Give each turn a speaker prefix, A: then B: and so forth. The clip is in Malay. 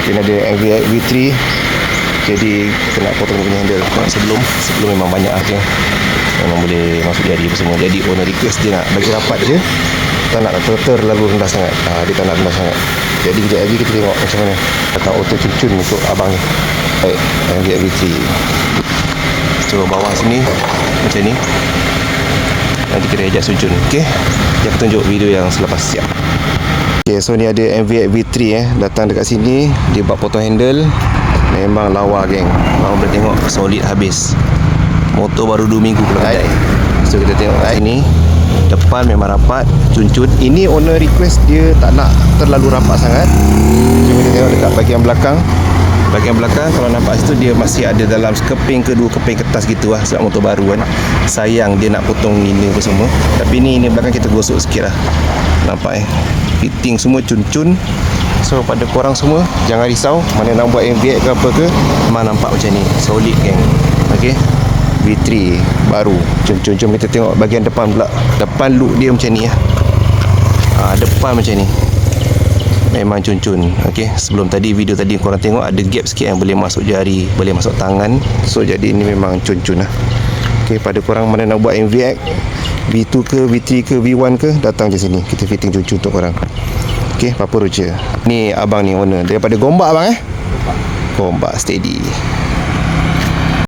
A: Dia ada MVX V3. Jadi kita nak potong punya handle. Sebelum memang banyak je. Memang boleh masuk jari apa semua. Jadi owner request dia nak bagi rapat je. Tak nak terlalu rendah sangat. Dia tak nak rendah sangat. Jadi kejap lagi kita tengok macam mana datang auto cuncun untuk abang ni. Baik, MVX V3. So bawah sini macam ni. Nanti kita adjust cuncun. Okey. Dia tunjuk video yang selepas siap. Okay, so ni ada MVX V3 datang dekat sini. Dia buat potong handle. Memang lawa geng. Abang boleh tengok solid habis. Motor baru 2 minggu kalau kedai. So kita tengok kat sini. Depan memang rapat, cuncun. Ini owner request dia tak nak terlalu rapat sangat. So kita tengok dekat bahagian belakang. Bahagian belakang kalau nampak situ dia masih ada dalam keping ke 2 keping kertas gitu lah. Sebab motor baru kan. Sayang dia nak potong ini apa semua. Tapi ni belakang kita gosok sikit lah. Nampak fitting semua cuncun. So pada korang semua jangan risau mana nak buat MVX ke apa ke, memang nampak macam ni solid geng. Okey, V3 baru. Jom kita tengok bahagian depan pula. Depan look dia macam ni depan macam ni memang cuncun. Okey, sebelum tadi video tadi korang tengok ada gap sikit yang boleh masuk jari, boleh masuk tangan. So jadi ini memang cuncun lah. Okey, pada korang mana nak buat MVX V2 ke V3 ke V1 ke, datang je sini, kita fitting cuncun untuk korang. Okey, Papa Roger. Ni abang ni owner daripada Gombak abang Gombak steady.